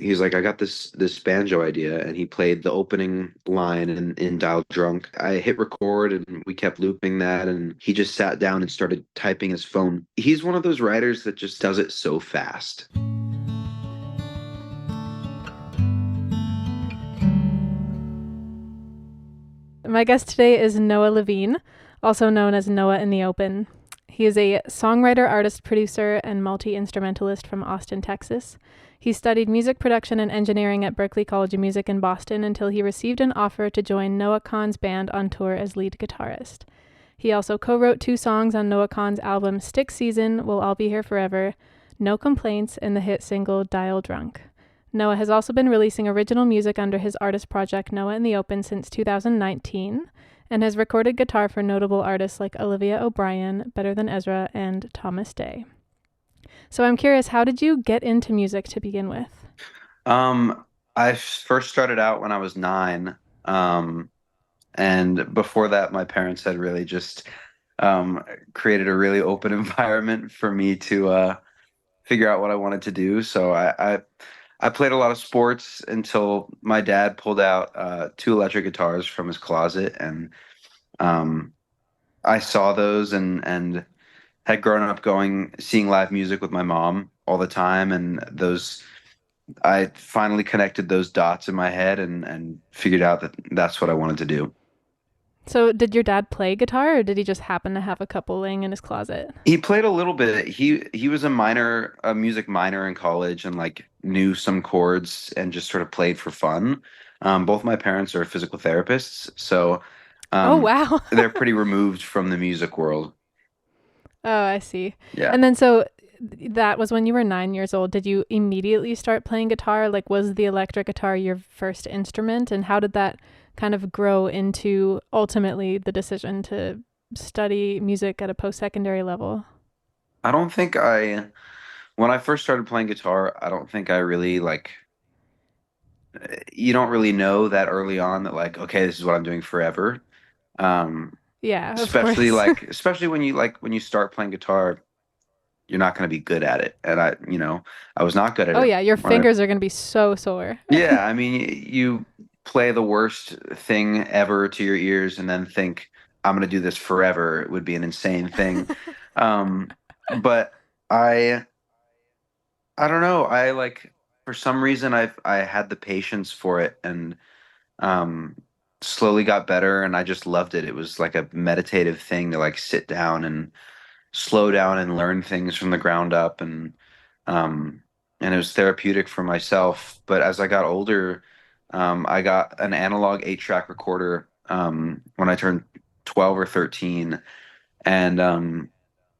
he's like, I got this banjo idea, and he played the opening line in Dial Drunk. I hit record, and we kept looping that, and he just sat down and started typing his phone. He's one of those writers that just does it so fast. My guest today is Noah Levine, also known as Noah in the Open. He is a songwriter, artist, producer, and multi-instrumentalist from Austin, Texas. He studied music production and engineering at Berklee College of Music in Boston until he received an offer to join Noah Kahan's band on tour as lead guitarist. He also co-wrote 2 songs on Noah Kahan's album Stick Season, We'll All Be Here Forever, No Complaints, and the hit single Dial Drunk. Noah has also been releasing original music under his artist project Noah in the Open since 2019 and has recorded guitar for notable artists like Olivia O'Brien, Better Than Ezra, and Thomas Day. So I'm curious, how did you get into music to begin with? I first started out when I was 9. And before that, my parents had really just created a really open environment for me to figure out what I wanted to do. So I played a lot of sports until my dad pulled out 2 electric guitars from his closet, and um, I saw those and had grown up seeing live music with my mom all the time, and those I finally connected those dots in my head and figured out that that's what I wanted to do. So did your dad play guitar or did he just happen to have a couple laying in his closet? He played a little bit. He was a music minor in college, and like knew some chords and just sort of played for fun. Both my parents are physical therapists, so Oh, um, wow. they're pretty removed from the music world. Oh, I see. Yeah. And then so that was when you were 9 years old. Did you immediately start playing guitar? Like, was the electric guitar your first instrument? And how did that kind of grow into ultimately the decision to study music at a post-secondary level? I don't think when I first started playing guitar, I don't think I really like, you don't really know that early on that like, okay, this is what I'm doing forever. Um, Yeah, of course. especially when you start playing guitar, you're not going to be good at it. And I was not good at Oh, it yeah, your when I, fingers are going to be so sore. yeah, I mean, you play the worst thing ever to your ears and then think, I'm going to do this forever. It would be an insane thing. Um, but I, I don't know. I like, for some reason, I had the patience for it, and um, slowly got better, and I just loved it. It was like a meditative thing to like sit down and slow down and learn things from the ground up, um, and it was therapeutic for myself. But as I got older, I got an analog 8-track recorder when I turned 12 or 13, and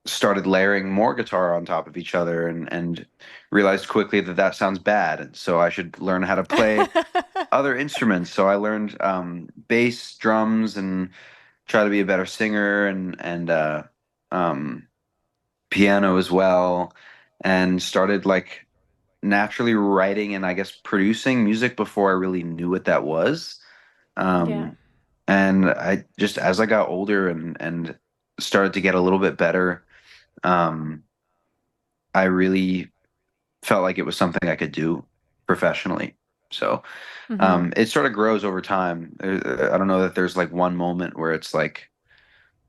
started layering more guitar on top of each other, and realized quickly that that sounds bad, and so I should learn how to play other instruments. So I learned bass, drums, and try to be a better singer, and um, piano as well, and started like naturally writing and I guess producing music before I really knew what that was. Yeah. Um, and I just as I got older and started to get a little bit better, um, I really felt like it was something I could do professionally. So Hmm. it sort of grows over time. I don't know that there's like one moment where it's like,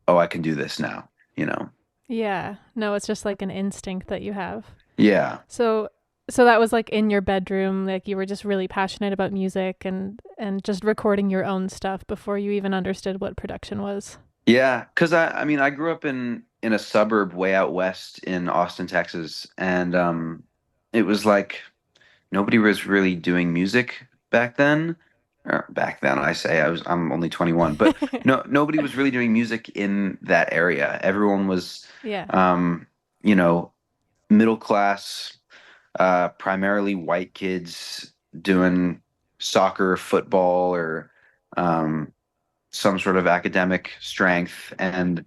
oh, I can do this now, you know? Yeah. No, it's just like an instinct that you have. Yeah. So so that was like in your bedroom, like you were just really passionate about music and just recording your own stuff before you even understood what production was. Yeah, because I mean I grew up in a suburb way out west in Austin, Texas, and it was like nobody was really doing music back then. Or back then, I'm only 21, but nobody was really doing music in that area. Everyone was, Yeah. um, you know, middle class, primarily white kids doing soccer, football, or um, some sort of academic strength. And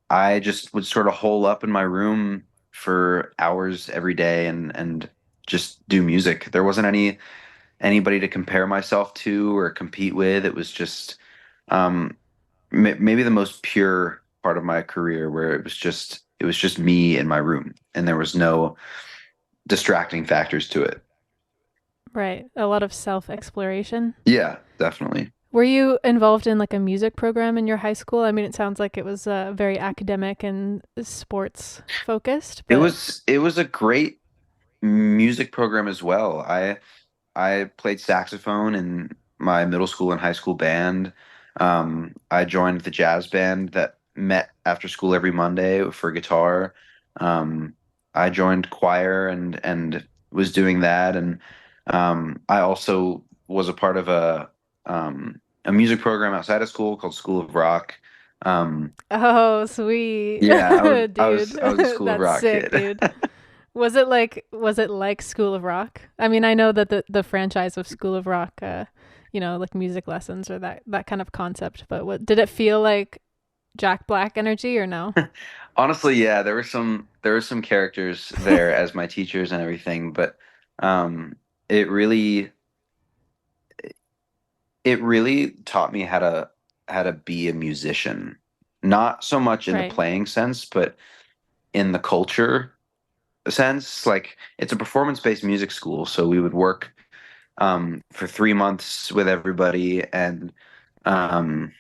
I just would sort of hole up in my room for hours every day and just do music. There wasn't anybody to compare myself to or compete with. It was just um, maybe the most pure part of my career where it was just me in my room and there was no distracting factors to it. Right. A lot of self-exploration. Yeah, definitely. Were you involved in like a music program in your high school? I mean, it sounds like it was very academic and sports focused, but It was a great music program as well. I played saxophone in my middle school and high school band. I joined the jazz band that met after school every Monday for guitar. Um, I joined choir and was doing that, and I also was a part of a music program outside of school called School of Rock. Um, oh, sweet. yeah, Dude. I was a School of That's Rock sick, kid. dude. Was it like School of Rock? I mean, I know that the franchise of School of Rock like music lessons or that kind of concept, but what did it feel like Jack Black energy or no? Honestly, yeah, there were some characters there as my teachers and everything, but um, it really it really taught me how to be a musician. Not so much in the Right. playing sense, but in the culture sense. Like it's a performance-based music school, so we would work for 3 months with everybody um,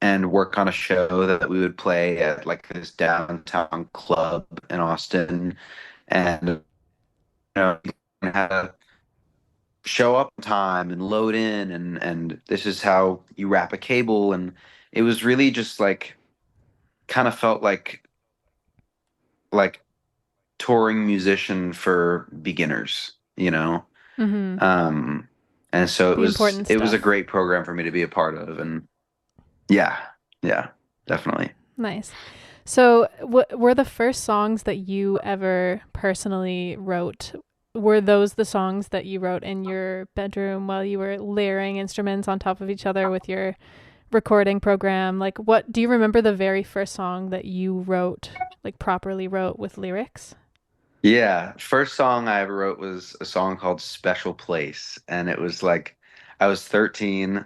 and work on a show that we would play at like this downtown club in Austin and how to show up on time and load in and this is how you wrap a cable and it was really just like kind of felt like touring musician for beginners, you know? Mhm. Um and so it The was important it was a stuff. great program for me to be a part of and yeah, yeah, definitely. Nice. So, were the first songs that you ever personally wrote, were those the songs that you wrote in your bedroom while you were layering instruments on top of each other with your recording program? Like, what do you remember the very first song that you wrote, like properly wrote with lyrics? Yeah, first song I ever wrote was a song called Special Place and it was like I was 13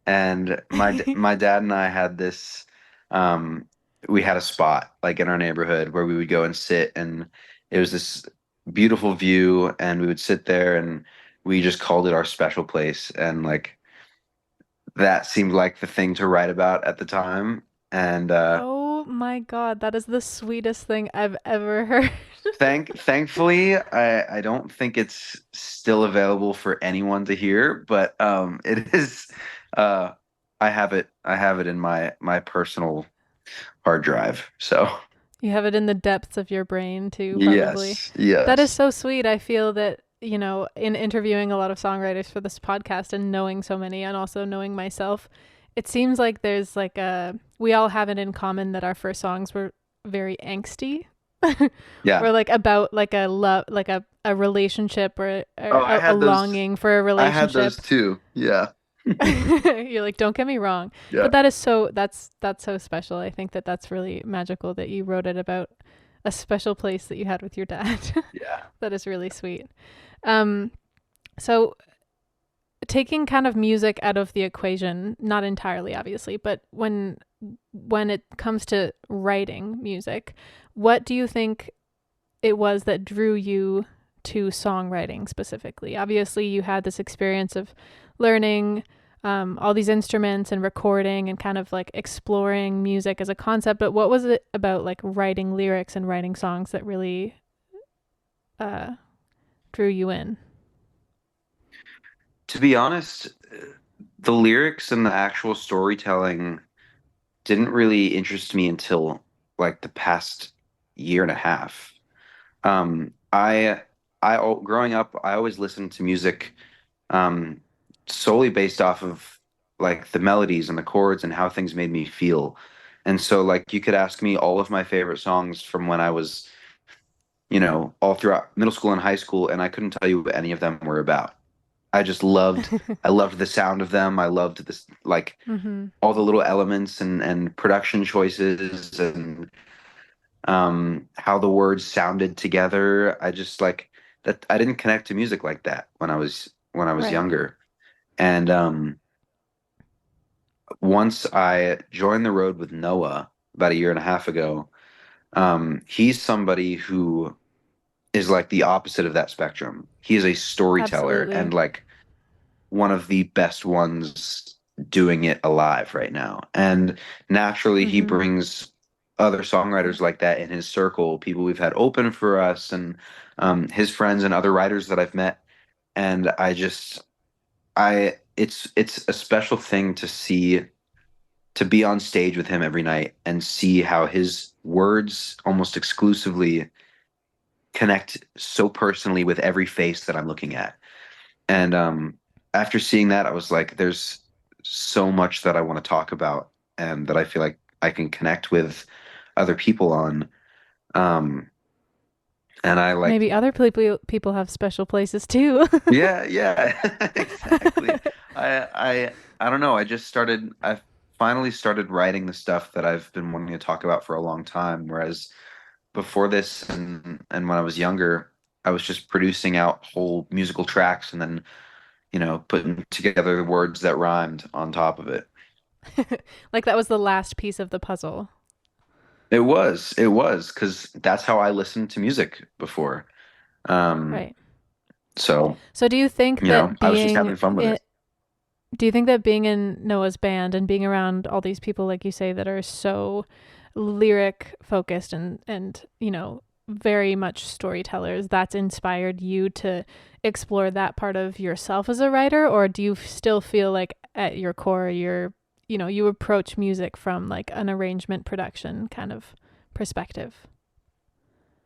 and my dad and I had this we had a spot like in our neighborhood where we would go and sit and it was this beautiful view and we would sit there and we just called it our special place and like that seemed like the thing to write about at the time and Oh my God, that is the sweetest thing I've ever heard. thankfully I don't think it's still available for anyone to hear but it is uh I have it in my personal hard drive. So You have it in the depths of your brain too, probably. yes, That is yes. so sweet. I feel that, in interviewing a lot of songwriters for this podcast and knowing so many and also knowing myself, it seems like there's like we all have it in common that our first songs were very angsty Yeah. or like about like a love, like a relationship or Oh, a longing for a I had those relationship. too. Yeah. You're like, don't get me wrong, Yeah. but that's so special. I think that that's really magical that you wrote it about a special place that you had with your dad. Yeah. That is really sweet. Um, so taking kind of music out of the equation, not entirely, obviously, but when it comes to writing music, what do you think it was that drew you to songwriting specifically? Obviously, you had this experience of learning all these instruments and recording and kind of like exploring music as a concept. But what was it about like writing lyrics and writing songs that really uh, drew you in? To be honest, the lyrics and the actual storytelling didn't really interest me until like the past year and a half. Um, I growing up, I always listened to music um, solely based off of like the melodies and the chords and how things made me feel. And so like you could ask me all of my favorite songs from when I was, all throughout middle school and high school, and I couldn't tell you what any of them were about. I just I loved the sound of them. I loved this like Mm-hmm. all the little elements and production choices and how the words sounded together. I just like that I didn't connect to music like that when I was Right. younger. And once I joined the road with Noah about a year and a half ago, he's somebody who is like the opposite of that spectrum. He is a storyteller Absolutely. and like one of the best ones doing it alive right now. And naturally, he Hmm. brings other songwriters like that in his circle, people we've had open for us, and his friends and other writers that I've met. And it's a special thing to see, to be on stage with him every night and see how his words almost exclusively connect so personally with every face that I'm looking at. And after seeing that, I was like, there's so much that I want to talk about and that I feel like I can connect with other people on. Um, and I like, Maybe other people have special places too. yeah, yeah, exactly. I don't know. I finally started writing the stuff that I've been wanting to talk about for a long time. Whereas before this and when I was younger, I was just producing out whole musical tracks and then, putting together the words that rhymed on top of it. Like that was the last piece of the puzzle. It was, because that's how I listened to music before. Um, Right. so, So do you think that I was just being having fun with it. it, do you think that being in Noah's band and being around all these people like you say that are so lyric focused and very much storytellers, that's inspired you to explore that part of yourself as a writer, or do you still feel like at your core you approach music from like an arrangement production kind of perspective?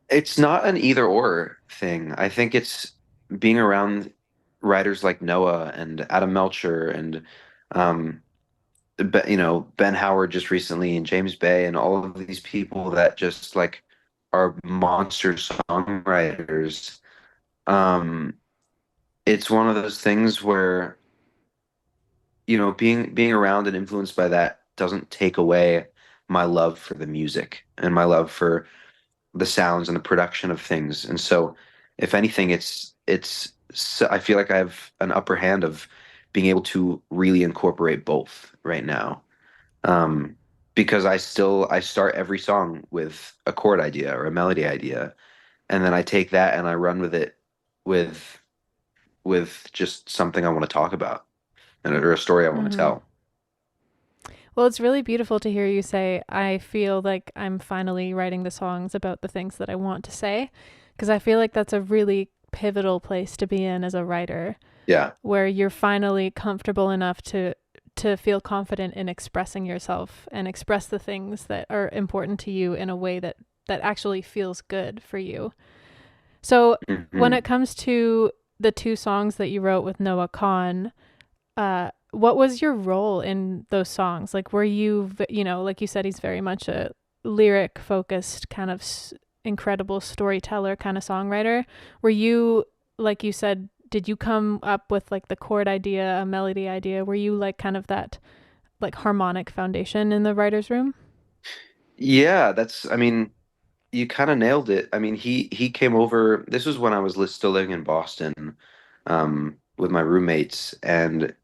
It's not an either or thing. I think it's being around writers like Noah and Adam Melcher and um, Ben Howard just recently and James Bay and all of these people that just like are monster songwriters. Um, it's one of those things where being around and influenced by that doesn't take away my love for the music and my love for the sounds and the production of things. And so, if anything, I feel like I have an upper hand of being able to really incorporate both right now. Um, because I start every song with a chord idea or a melody idea, and then I take that and I run with it with just something I want to talk about and or a story I want to Mm-hmm. tell. Well, it's really beautiful to hear you say, I feel like I'm finally writing the songs about the things that I want to say. Because I feel like that's a really pivotal place to be in as a writer, Yeah. where you're finally comfortable enough to feel confident in expressing yourself and express the things that are important to you in a way that actually feels good for you. So when Hmm. it comes to the two songs that you wrote with Noah Kahan, what was your role in those songs? Like, were you, like you said, he's very much a lyric focused kind of incredible storyteller kind of songwriter. Were you, like you said, did you come up with like the chord idea, a melody idea? Were you like kind of that like harmonic foundation in the writer's room? Yeah, I mean, you kind of nailed it. I mean, he came over. This was when I was still living in Boston, with my roommates, and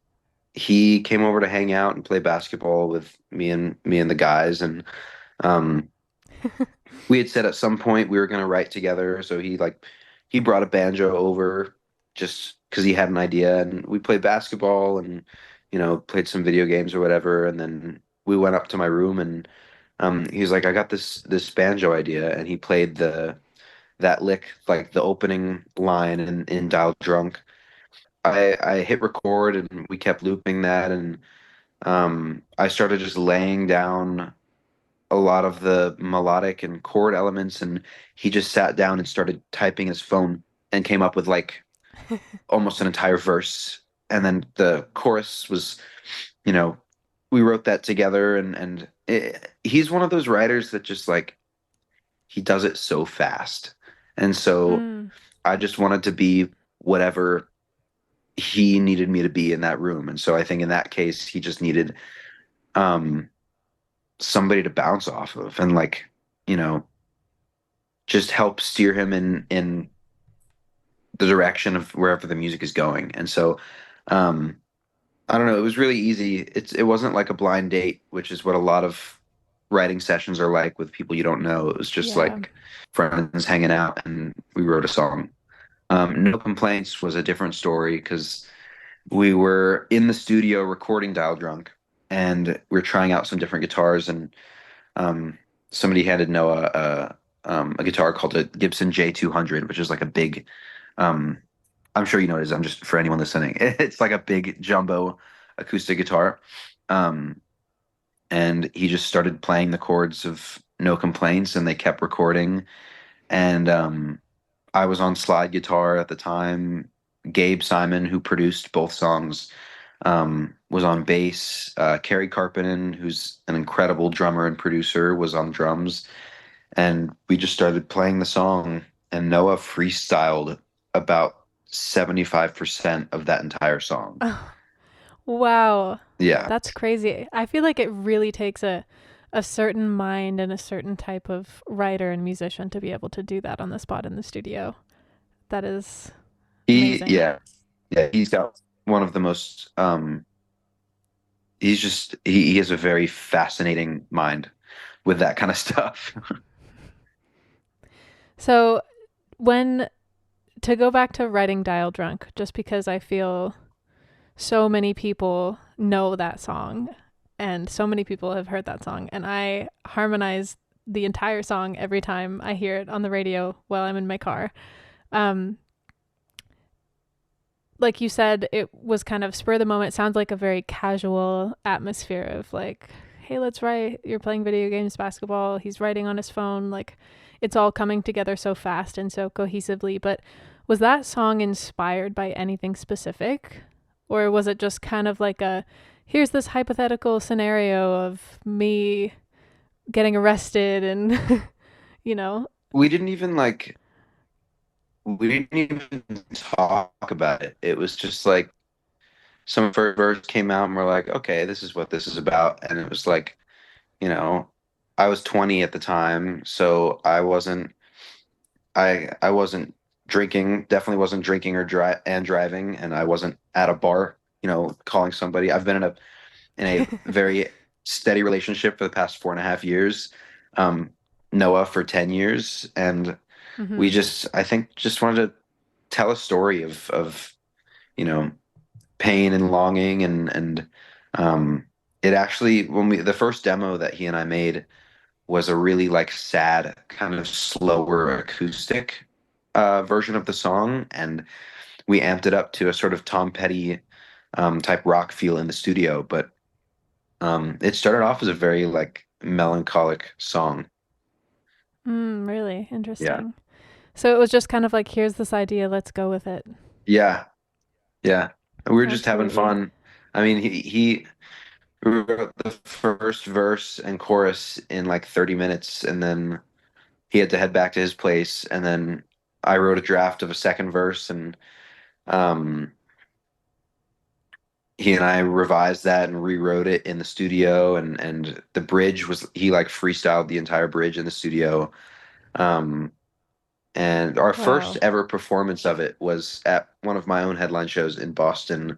he came over to hang out and play basketball with me and the guys. And um, we had said at some point we were going to write together. So he brought a banjo over just because he had an idea, and we played basketball and played some video games or whatever. And then we went up to my room and he's like, I got this banjo idea, and he played the that lick, like the opening line in Dial Drunk. I hit record and we kept looping that, and I started just laying down a lot of the melodic and chord elements, and he just sat down and started typing his phone and came up with like almost an entire verse. And then the chorus was, you know, we wrote that together, he's one of those writers that just like he does it so fast. And so Mm. I just wanted to be whatever he needed me to be in that room. And so I think in that case, he just needed um, somebody to bounce off of and like, you know, just help steer him in the direction of wherever the music is going. And so I don't know, it was really easy. It wasn't like a blind date, which is what a lot of writing sessions are like with people you don't know. It was just Yeah. like friends hanging out, and we wrote a song. No Complaints was a different story because we were in the studio recording Dial Drunk, and we were trying out some different guitars, and um, somebody handed Noah a guitar called a Gibson J200, which is like a big, um, I'm sure you know what it is. I'm just for anyone listening. It's like a big jumbo acoustic guitar. Um, and he just started playing the chords of No Complaints, and they kept recording. And I was on slide guitar at the time. Gabe Simon, who produced both songs, was on bass. Carrie Karpinen, who's an incredible drummer and producer, was on drums. And we just started playing the song, and Noah freestyled about 75% of that entire song. Oh, wow. Yeah. That's crazy. I feel like it really takes a certain mind and a certain type of writer and musician to be able to do that on the spot in the studio. That is He, amazing. yeah, yeah, he's got one of the most, he has a very fascinating mind with that kind of stuff. So, when to go back to writing Dial Drunk, just because I feel so many people know that song and so many people have heard that song, and I harmonize the entire song every time I hear it on the radio while I'm in my car. Um, like you said, it was kind of spur of the moment. It sounds like a very casual atmosphere of like, hey, let's write. You're playing video games, basketball. He's writing on his phone. Like, it's all coming together so fast and so cohesively. But was that song inspired by anything specific? Or was it just kind of like a, here's this hypothetical scenario of me getting arrested and, you know? We didn't even like, we didn't even talk about it. It was just like some first verse came out, and we're like, okay, this is what this is about. And it was like, you know, I was 20 at the time, so I wasn't drinking, definitely wasn't drinking or driving, and I wasn't at a bar, calling somebody. I've been in a very steady relationship for the past 4.5 years. Um, Noah for 10 years, and we Mm-hmm. just, I think, just wanted to tell a story of you know pain and longing, and it actually, when we the first demo that he and I made was a really like sad, kind of slower acoustic version of the song, and we amped it up to a sort of Tom Petty type rock feel in the studio. But it started off as a very like melancholic song. Really Yeah, interesting. So it was just kind of like, here's this idea, let's go with it. yeah, yeah. We were just having Absolutely. fun. I mean, he wrote the first verse and chorus in like 30 minutes, and then he had to head back to his place, and then I wrote a draft of a second verse, and um, he and I revised that and rewrote it in the studio, and the bridge was, he like freestyled the entire bridge in the studio. Um, and our first Wow. ever performance of it was at one of my own headline shows in Boston.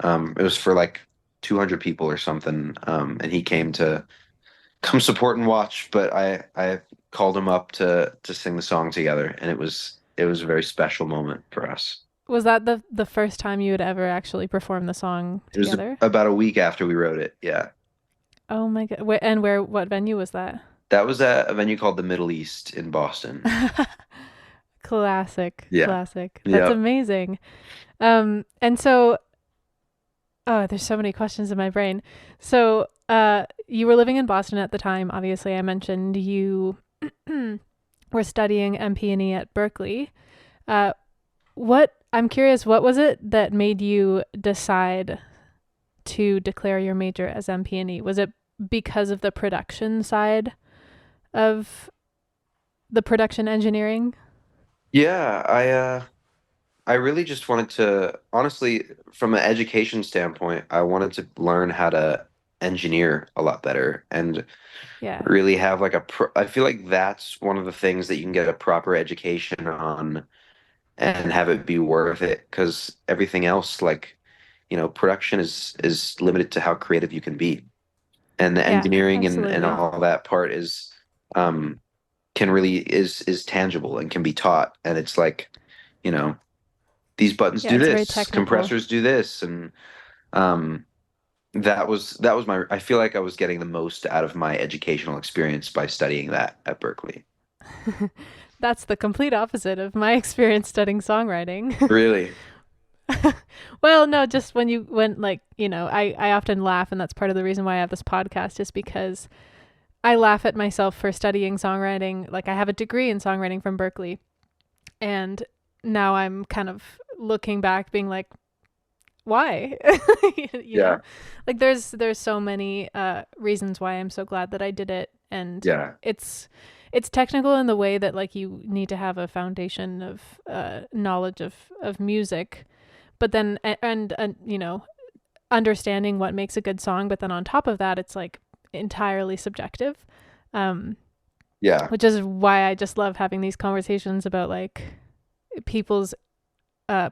It was for like 200 people or something, and he came to come support and watch. But I called him up to sing the song together, and it was a very special moment for us. Was that the first time you had ever actually performed the song It was together? about a week after we wrote it. Yeah. Oh my god. And where what venue was that? That was at a venue called the Middle East in Boston. Classic. Yeah. Classic. That's Yep. amazing. And so oh, there's so many questions in my brain. So, you were living in Boston at the time. Obviously, I mentioned you were studying MP&E at Berkeley. Uh, what I'm curious, what was it that made you decide to declare your major as MP&E? Was it because of the production side of the production engineering? Yeah, I really just wanted to, honestly, from an education standpoint, I wanted to learn how to engineer a lot better, and Yeah. really have like I feel like that's one of the things that you can get a proper education on and have it be worth it, because everything else, like, production is limited to how creative you can be. and the Yeah, engineering and absolutely. all that part is um can really is tangible and can be taught. And it's like, you know, these buttons Yeah, do it's very this, technical. compressors do this, and um that was my I feel like I was getting the most out of my educational experience by studying that at Berkeley. That's the complete opposite of my experience studying songwriting. Really? Well, no, just when you went like, I often laugh, and that's part of the reason why I have this podcast is because I laugh at myself for studying songwriting. Like I have a degree in songwriting from Berkeley, and now I'm kind of looking back being like, why? you Yeah. know? Like there's so many reasons why I'm so glad that I did it, and Yeah. it's technical in the way that like you need to have a foundation of knowledge of music, but then understanding what makes a good song, but then on top of that it's like entirely subjective. Um Yeah. which is why I just love having these conversations about like people's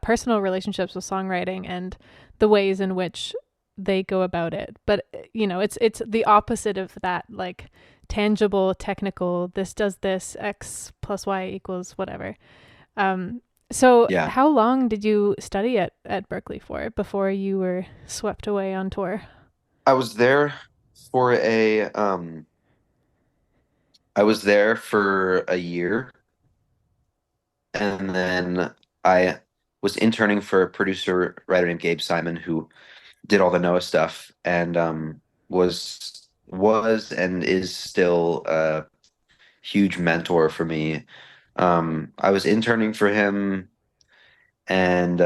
personal relationships with songwriting and the ways in which they go about it. But it's the opposite of that, like tangible, technical. This does this. X plus Y equals whatever. So, Yeah. how long did you study at Berkeley for before you were swept away on tour? I was there for I was there for a year, and then I was interning for a producer writer named Gabe Simon who did all the Noah stuff, and was and is still a huge mentor for me. I was interning for him and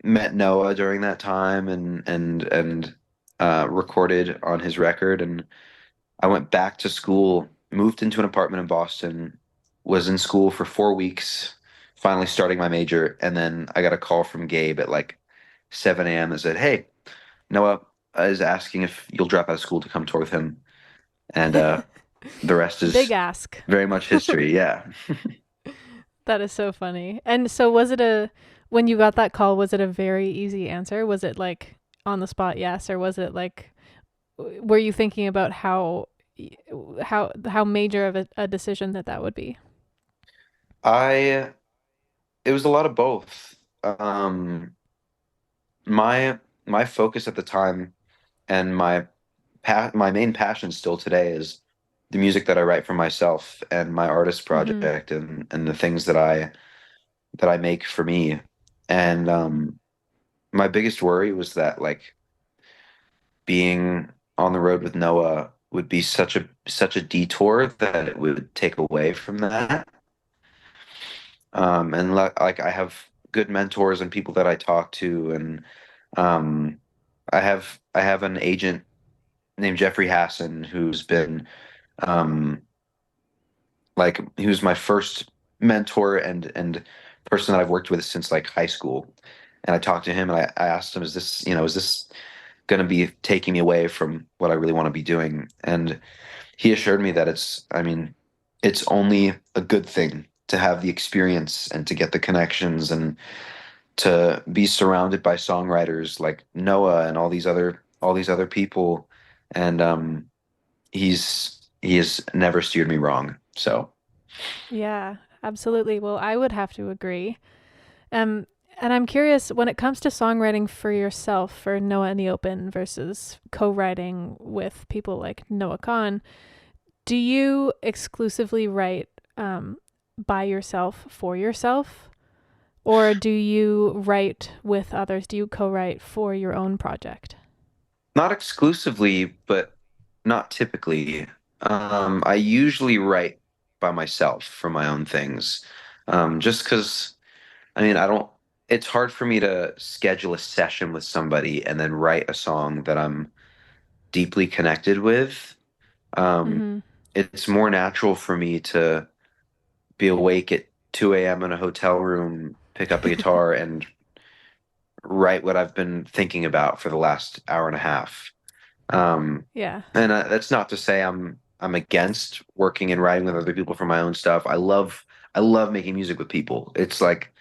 met Noah during that time, and recorded on his record. And I went back to school, moved into an apartment in Boston, was in school for 4 weeks, finally starting my major, and then I got a call from Gabe at like 7 a.m. that said, "Hey, Noah is asking if you'll drop out of school to come tour with him." And the rest Big is ask. very much history. Yeah. That is so funny. And so when you got that call, was it a very easy answer? Was it like on the spot yes, or was it like were you thinking about how major of a decision that would be? I It was a lot of both. Um, my my focus at the time and my main passion still today is the music that I write for myself and my artist Mhm. project and the things that I make for me. And my biggest worry was that like being on the road with Noah would be such a detour that it would take away from that. And like I have good mentors and people that I talk to, and um, I have an agent named Jeffrey Hassan who's been um, like he was my first mentor and person that I've worked with since like high school. And I talked to him and I asked him, is this going to be taking me away from what I really want to be doing? And he assured me that I mean, it's only a good thing to have the experience and to get the connections and to be surrounded by songwriters like Noah and all these other people. And he has never steered me wrong. So Yeah, absolutely. Well, I would have to agree. Um, and I'm curious when it comes to songwriting for yourself for Noah in the Open versus co-writing with people like Noah Kahan, do you exclusively write by yourself for yourself, or do you write with others? Do you co-write for your own project? not exclusively, but not typically. I usually write by myself for my own things. Just because I mean, I don't, it's hard for me to schedule a session with somebody and then write a song that I'm deeply connected with. Um, Mm-hmm. it's more natural for me to be awake at 2 a.m. in a hotel room, pick up a guitar, and write what I've been thinking about for the last hour and a half. Um, Yeah. and that's not to say I'm against working and writing with other people for my own stuff. I love making music with people. It's like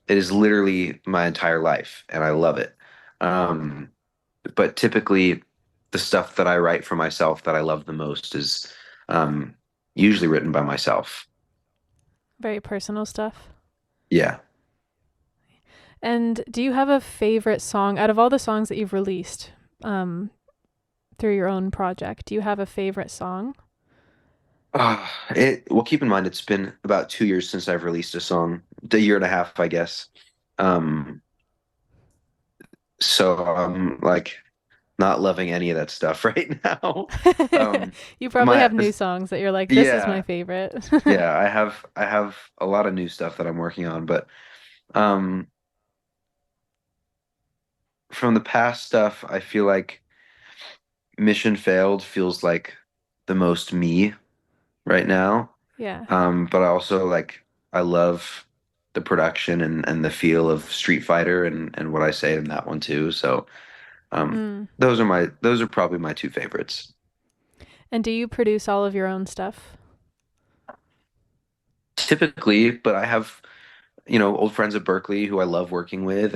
it is literally my entire life, and I love it. Um, but typically, the stuff that I write for myself that I love the most is um, usually written by myself. Very personal stuff. Yeah. And do you have a favorite song out of all the songs that you've released um, through your own project? Do you have a favorite song? Well, keep in mind it's been about 2 years since I've released a song, a year and a half, I guess. Um, so I'm like not loving any of that stuff right now. Um, You probably my have new songs that you're like, this is my yeah, favorite. yeah, I have a lot of new stuff that I'm working on, but um, from the past stuff, I feel like Mission Failed feels like the most me right now. Yeah. But I also like I love the production and the feel of Street Fighter and what I say in that one too. So Mm. those are probably my two favorites. And do you produce all of your own stuff? Typically, but I have, old friends at Berkeley who I love working with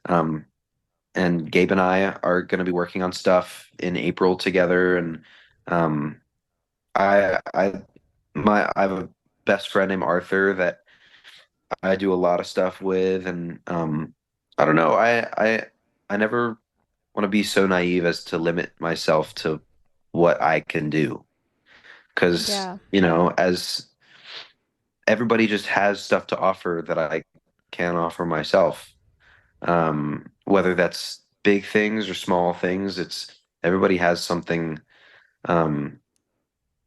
um and Gabe and I are going to be working on stuff in April together and um I have a best friend named Arthur that I do a lot of stuff with, and I don't know. I never want to be so naive as to limit myself to what I can do, because Yeah. as everybody just has stuff to offer that I can't offer myself. Whether that's big things or small things, it's everybody has something. Um,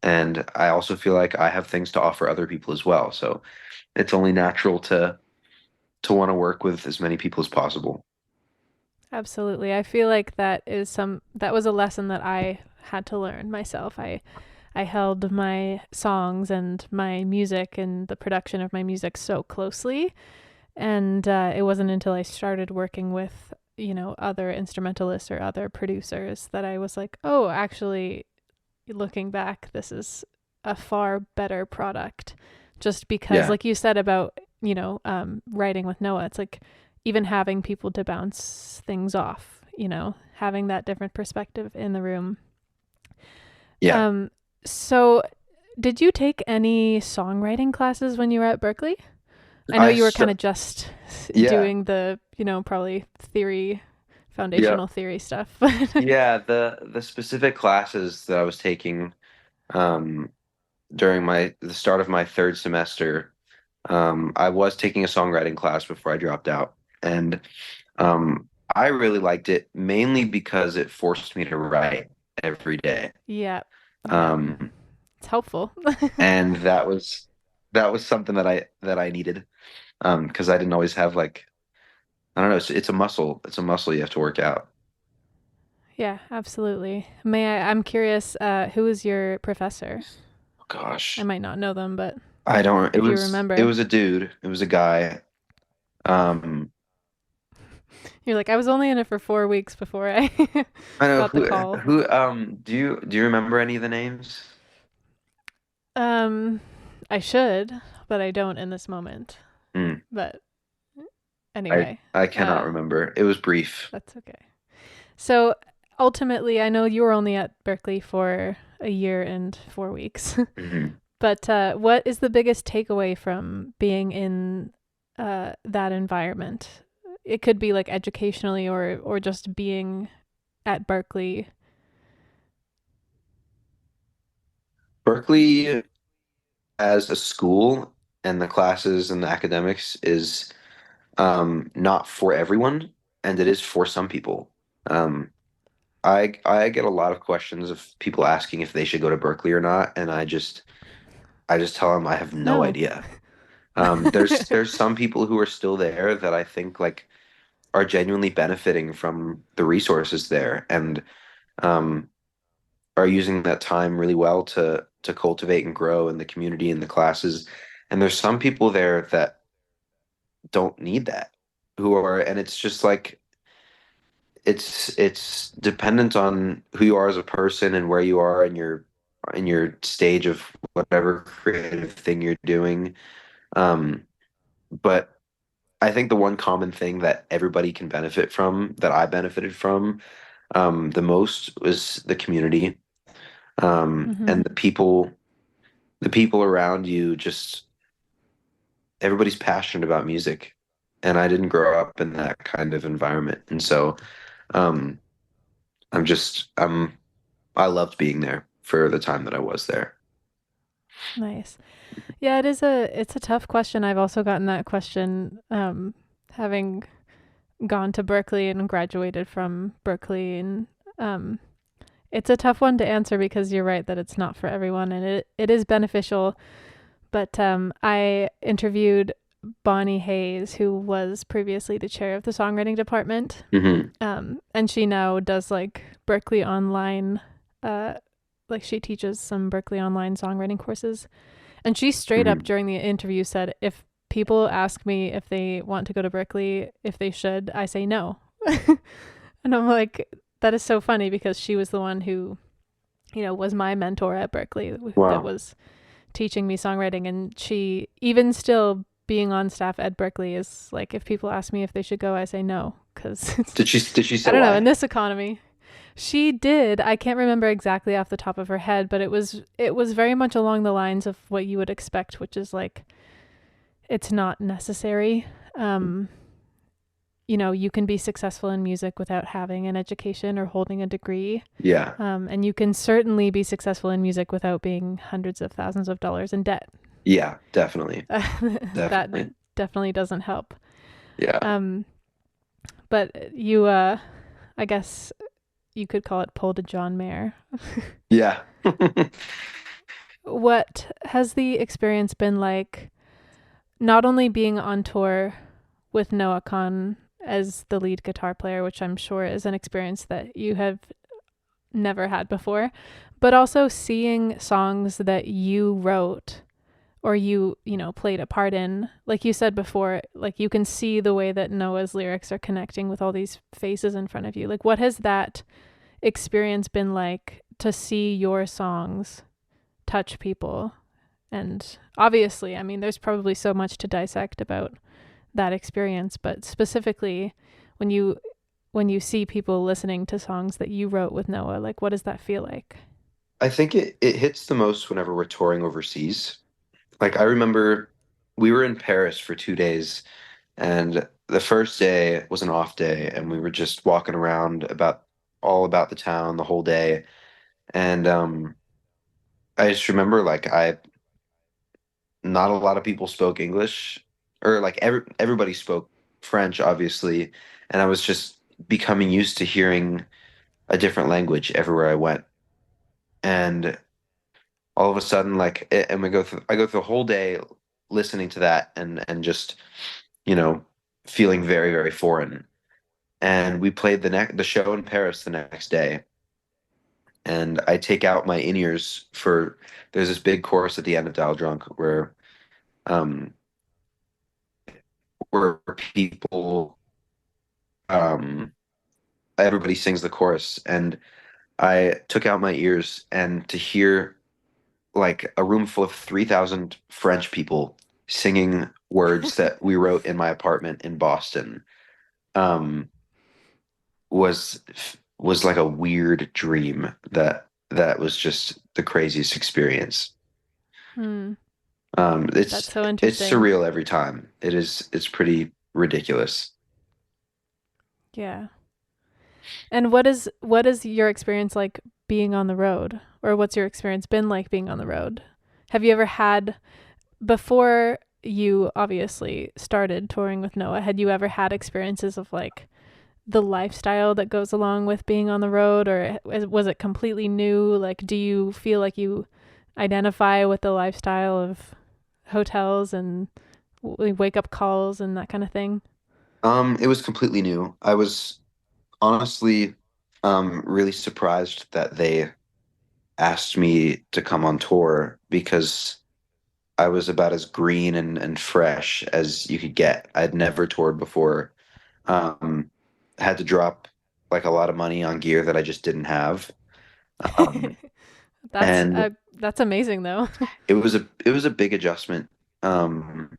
and I also feel like I have things to offer other people as well. So it's only natural to want to work with as many people as possible. Absolutely. I feel like that was a lesson that I had to learn myself. I held my songs and my music and the production of my music so closely, and it wasn't until I started working with other instrumentalists or other producers that I was like, oh, actually, looking back, this is a far better product. Just because, Yeah. like you said about writing with Noah, it's like even having people to bounce things off, having that different perspective in the room. Yeah. Um, so did you take any songwriting classes when you were at Berkeley? I know I you were kind st of just yeah. doing the, probably theory, Yeah. foundational theory stuff, but Yeah, the specific classes that I was taking um during the start of my third semester, I was taking a songwriting class before I dropped out. And I really liked it mainly because it forced me to write every day. yeah, yeah, Um it's helpful. and that was something that I needed. Because I didn't always have like I don't know, it's a muscle. It's a muscle you have to work out. Yeah, absolutely. I'm curious, who was your professor? Oh, I gosh. might not know them, but I don't if you it remember, was a dude. It was a guy. Um you're like, I was only in it for 4 weeks before I I know got the who call. who do you remember any of the names? Um, I should, but I don't in this moment. Hmm. But I anyway, I cannot uh, remember. It was brief. that's okay. So ultimately, I know you were only at Berkeley for a year and 4 weeks, Mhm. but what is the biggest takeaway from being in that environment? It could be like educationally or just being at Berkeley. Berkeley as a school and the classes and the academics is not for everyone, and it is for some people. Um, I get a lot of questions of people asking if they should go to Berkeley or not, and I just tell them I have no No. idea. There's some people who are still there that I think like are genuinely benefiting from the resources there and um, are using that time really well to cultivate and grow in the community and the classes. And there's some people there that don't need that, and it's just like it's dependent on who you are as a person and where you are in your stage of whatever creative thing you're doing. But I think the one common thing that everybody can benefit from, that I benefited from, The most was the community, Mm-hmm. and the people around you. Just everybody's passionate about music, and I didn't grow up in that kind of environment, and so um, I'm just I loved being there for the time that I was there. Nice. Yeah, it's a tough question. I've also gotten that question, having gone to Berkeley and graduated from Berkeley, and um, it's a tough one to answer because you're right that it's not for everyone, and it is beneficial. But I interviewed Bonnie Hayes, who was previously the chair of the songwriting department, Hmm. and she now does like Berkeley online, uh, like she teaches some Berkeley online songwriting courses. And she straight up Hmm. during the interview said, if people ask me if they want to go to Berkeley, if they should, I say no. And I'm like, that is so funny because she was the one who, was my mentor at Berkeley that Wow. was teaching me songwriting. And she, even still being on staff at Berkeley, is like, if people ask me if they should go, I say no. Because it's, Did she I say don't know, in why? this economy. She did. I can't remember exactly off the top of her head, but it was very much along the lines of what you would expect, which is like it's not necessary. Um, you can be successful in music without having an education or holding a degree. Yeah. And you can certainly be successful in music without being hundreds of thousands of dollars in debt. Yeah, definitely. That Definitely. definitely doesn't help. Yeah. Um, but I guess you could call it pulled a John Mayer. Yeah. What has the experience been like, not only being on tour with Noah Kahan as the lead guitar player, which I'm sure is an experience that you have never had before, but also seeing songs that you wrote or played a part in? Like you said before, like you can see the way that Noah's lyrics are connecting with all these faces in front of you. Like, what has that experience been like to see your songs touch people? And obviously, I mean, there's probably so much to dissect about that experience, but specifically when you see people listening to songs that you wrote with Noah, like what does that feel like? I think it hits the most whenever we're touring overseas. Like I remember we were in Paris for 2 days, and the first day was an off day, and we were just walking around all about the town the whole day. And I just remember like I not a lot of people spoke English, or like everybody spoke French, obviously, and I was just becoming used to hearing a different language everywhere I went. And all of a sudden, like, and I go through the whole day listening to that and just, you know, feeling very, very foreign. And we played the show in Paris the next day, and I take out my in-ears for there's this big chorus at the end of Dial Drunk um where people um everybody sings the chorus, and I took out my ears, and to hear like a room full of 3,000 French people singing words that we wrote in my apartment in Boston um, was was like a weird dream that was just the craziest experience. Hmm. It's That's so it's interesting. surreal every time. It's pretty ridiculous. Yeah. And what is your experience like being on the road? Or what's your experience been like being on the road? Have you ever had, before you obviously started touring with Noah, had you ever had experiences of like the lifestyle that goes along with being on the road, or was it completely new? Like, do you feel like you identify with the lifestyle of hotels and wake up calls and that kind of thing? It was completely new. I was honestly really surprised that they asked me to come on tour because I was about as green and fresh as you could get. I'd never toured before. Um, had to drop like a lot of money on gear that I just didn't have. Um, that's and that's amazing though. it was a big adjustment. Um,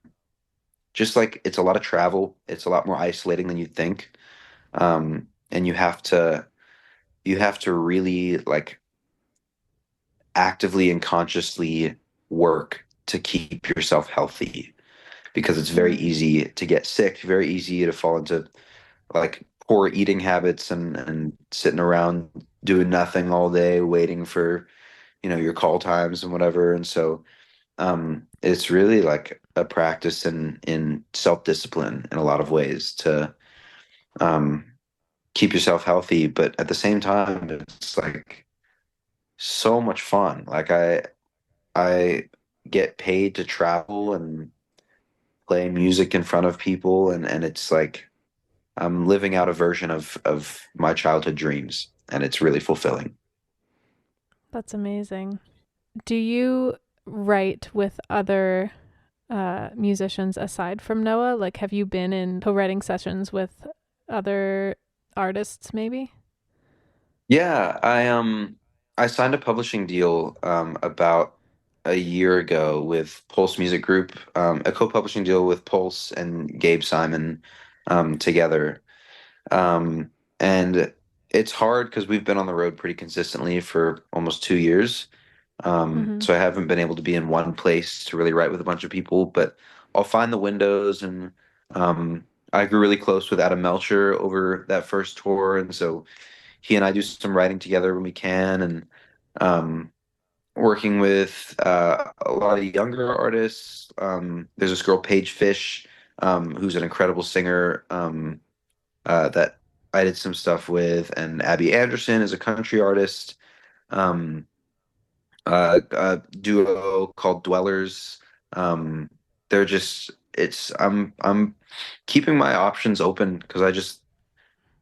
just like it's a lot of travel. It's a lot more isolating than you'd think. And you have to you have to really like actively and consciously work to keep yourself healthy because it's very Mm, easy to get sick, very easy to fall into like poor eating habits and sitting around doing nothing all day waiting for, your call times and whatever. And so it's really like a practice in self-discipline in a lot of ways to um keep yourself healthy, but at the same time it's like so much fun. Like I get paid to travel and play music in front of people and it's like I'm living out a version of my childhood dreams and it's really fulfilling. that's amazing. Do you write with other musicians aside from Noah? Like, have you been in co-writing sessions with other artists, maybe? Yeah, I signed a publishing deal about a year ago with Pulse Music Group, a co-publishing deal with Pulse and Gabe Simon together. Um, and it's hard because we've been on the road pretty consistently for almost 2 years. Mm-hmm. So I haven't been able to be in one place to really write with a bunch of people, but I'll find the windows and I grew really close with Adam Melcher over that first tour, and so he and I do some writing together when we can, and um, working with a lot of younger artists. There's this girl, Paige Fish, who's an incredible singer that I did some stuff with, and Abby Anderson is a country artist. Um, a duo called Dwellers. Um, they're just it's I'm keeping my options open because I just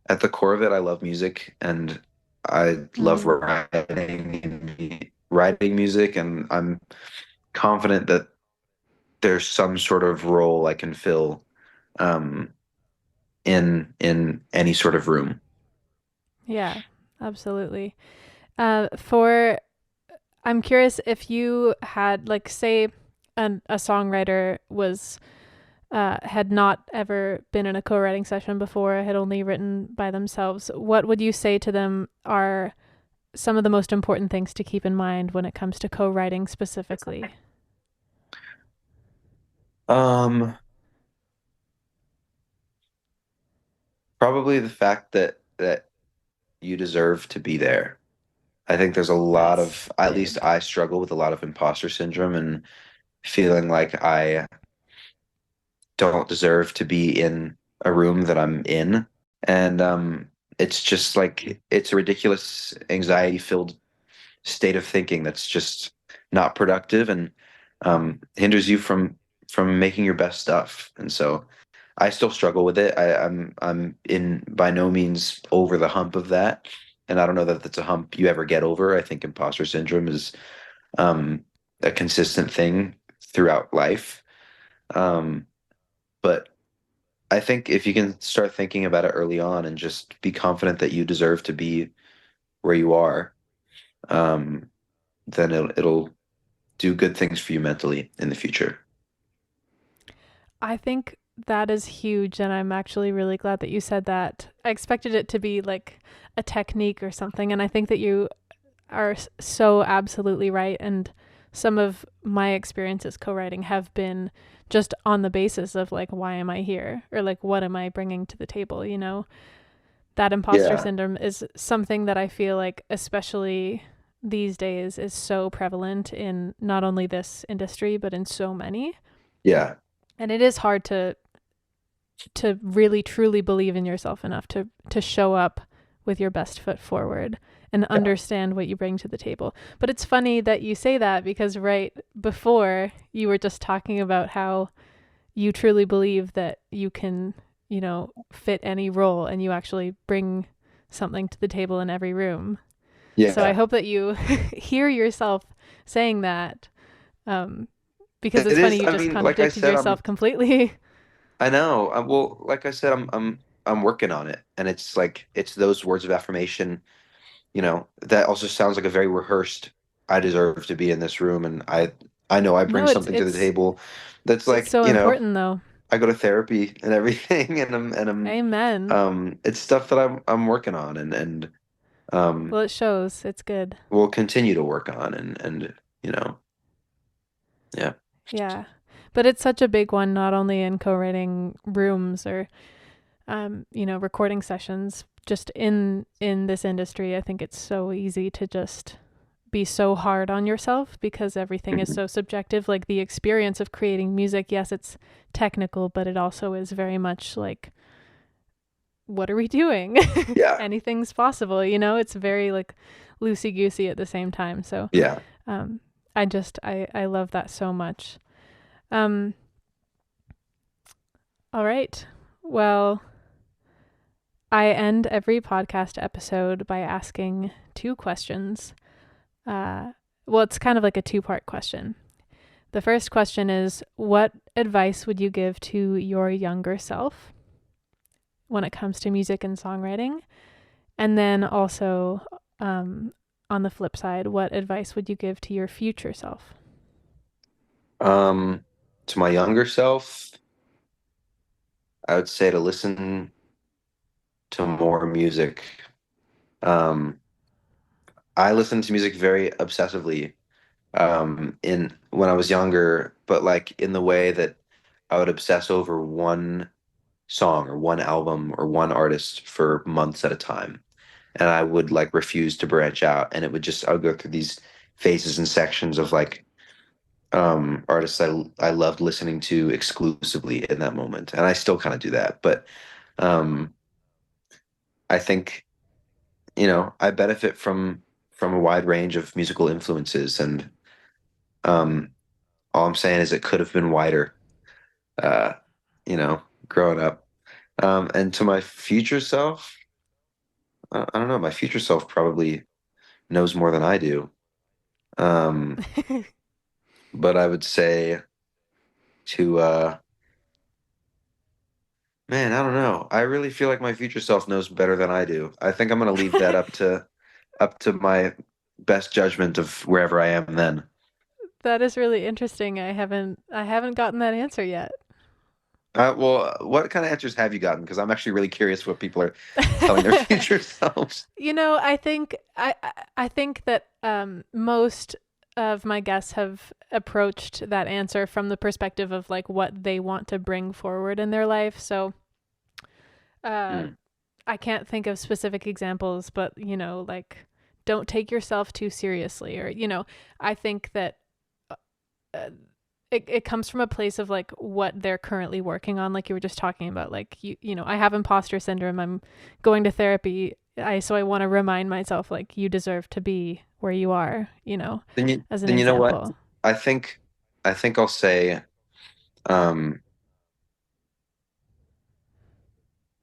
at the core of it I love music and I love Mm. writing music and I'm confident that there's some sort of role I can fill um, in any sort of room. Yeah, absolutely. For I'm curious if you had like say a songwriter was had not ever been in a co-writing session before, had only written by themselves. What would you say to them are some of the most important things to keep in mind when it comes to co-writing specifically? Um, Probably the fact that you deserve to be there. I think there's a lot That's of, at least big. I struggle with a lot of imposter syndrome and feeling like I don't deserve to be in a room that I'm in. And it's just like it's a ridiculous anxiety-filled state of thinking that's just not productive and hinders you from making your best stuff. And so I still struggle with it. I'm in by no means over the hump of that. And I don't know that that's a hump you ever get over. I think imposter syndrome is um, a consistent thing throughout life. Um, but I think if you can start thinking about it early on and just be confident that you deserve to be where you are, um, then it'll do good things for you mentally in the future. I think that is huge, and I'm actually really glad that you said that. I expected it to be like a technique or something, and I think that you are so absolutely right. And some of my experiences co-writing have been just on the basis of like, why am I here, or like, what am I bringing to the table? That imposter Yeah, syndrome is something that I feel like, especially these days, is so prevalent in not only this industry but in so many. yeah, And it is hard to really truly believe in yourself enough to show up with your best foot forward and yeah, understand what you bring to the table. But it's funny that you say that because right before you were just talking about how you truly believe that you can, fit any role and you actually bring something to the table in every room. So I yeah. hope that you hear yourself saying that, um, because It it's funny is. you I just mean, like I contradicted said, yourself completely. I know. Well, like I said, I'm working on it, and it's like it's those words of affirmation. That also sounds like a very rehearsed. I deserve to be in this room, and I know I bring No, it's something to the it's table. That's it's like, so important though. I go to therapy and everything, and I'm Amen. it's stuff that I'm working on, and Um, Well, it shows. It's good. we'll continue to work on and you know, yeah. Yeah. But it's such a big one, not only in co-writing rooms or recording sessions, just in this industry. I think it's so easy to just be so hard on yourself because everything is Mhm. so subjective. Like the experience of creating music, yes, it's technical, but it also is very much like, what are we doing? Yeah, Anything's possible, you know? It's very like loosey goosey at the same time. So yeah. um, I love that so much. Um, all right. Well, I end every podcast episode by asking two questions. Well, it's kind of like a two-part question. The first question is, what advice would you give to your younger self when it comes to music and songwriting? And then also, on the flip side, what advice would you give to your future self? Um, to my younger self, I would say to listen to more music. Um, I listened to music very obsessively in when I was younger, but like in the way that I would obsess over one song or one album or one artist for months at a time. And I would like refuse to branch out. And it would just I would go through these phases and sections of like artists I loved listening to exclusively in that moment. And I still kind of do that. But um I think, I benefit from a wide range of musical influences and um all I'm saying is it could have been wider, uh, growing up. And to my future self, I don't know, my future self probably knows more than I do. Um, but I would say to man, I don't know. I really feel like my future self knows better than I do. I think I'm gonna leave that up to my best judgment of wherever I am then. That is really interesting. I haven't gotten that answer yet. Well, what kind of answers have you gotten? Because I'm actually really curious what people are telling their future selves. I think that most of my guests have approached that answer from the perspective of like what they want to bring forward in their life. So uh, Mm, I can't think of specific examples, but like don't take yourself too seriously, or I think that uh, it comes from a place of like what they're currently working on, like you were just talking about, like I have imposter syndrome. I'm going to therapy. I want to remind myself like you deserve to be where you are, then you as an then you know what? example. I think I think I'll say um,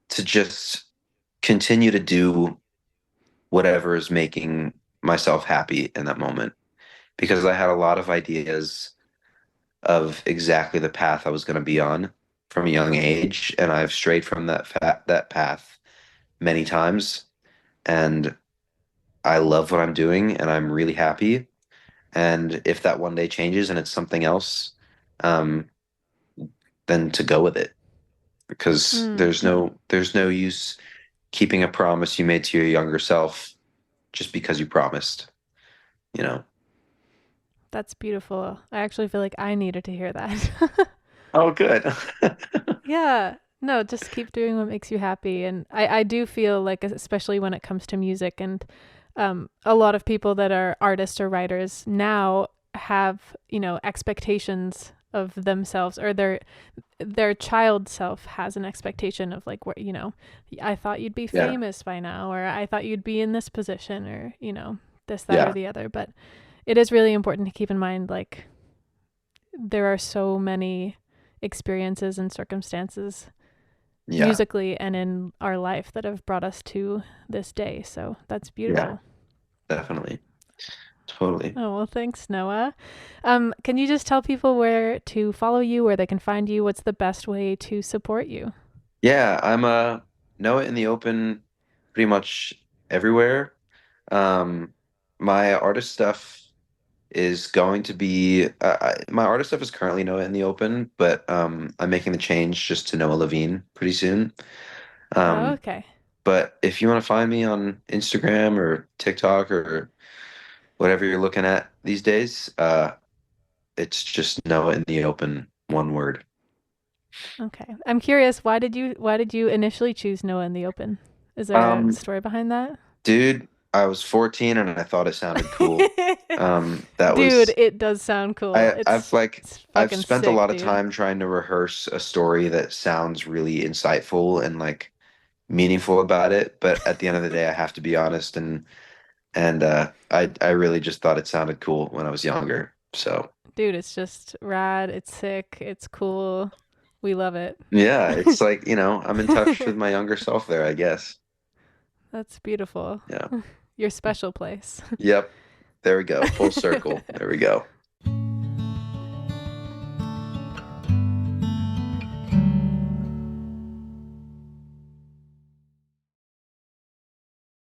to just continue to do whatever is making myself happy in that moment because I had a lot of ideas of exactly the path I was going to be on from a young age, and I've strayed from that path many times, and I love what I'm doing, and I'm really happy. And if that one day changes and it's something else, um, then to go with it because Mm, there's no use keeping a promise you made to your younger self just because you promised, you know. that's beautiful. I actually feel like I needed to hear that. Oh, good. Yeah. No, just keep doing what makes you happy. And I do feel like, especially when it comes to music, and a lot of people that are artists or writers now have, expectations of themselves, or their child self has an expectation of like, what, I thought you'd be Yeah, famous by now, or I thought you'd be in this position, or, this, that, or yeah, the other. But it is really important to keep in mind, like, there are so many experiences and circumstances yeah, musically and in our life that have brought us to this day. So that's yeah, beautiful. definitely. Totally. Oh, well, thanks, Noah. Can you just tell people where to follow you, where they can find you? What's the best way to support you? Yeah, I'm Noah in the open pretty much everywhere. Um, my artist stuff is going to be my artist stuff is currently Noah in the open, but I'm making the change just to Noah Levine pretty soon. Oh, Um, okay. But if you want to find me on Instagram or TikTok or whatever you're looking at these days, it's just Noah in the open, one word. Okay. I'm curious, why did you initially choose Noah in the Open? Is there a Um, story behind that? Dude, I was 14 and I thought it sounded cool. That Dude, was it does sound cool. It's I've fucking spent a sick, lot of dude. time trying to rehearse a story that sounds really insightful and like meaningful about it, but at the end of the day, I have to be honest and I really just thought it sounded cool when I was younger. So Dude, it's just rad, it's sick, it's cool. We love it. yeah, it's like, I'm in touch with my younger self there, I guess. That's beautiful. Yeah. Your special place. Yep. There we go. Full circle. There we go.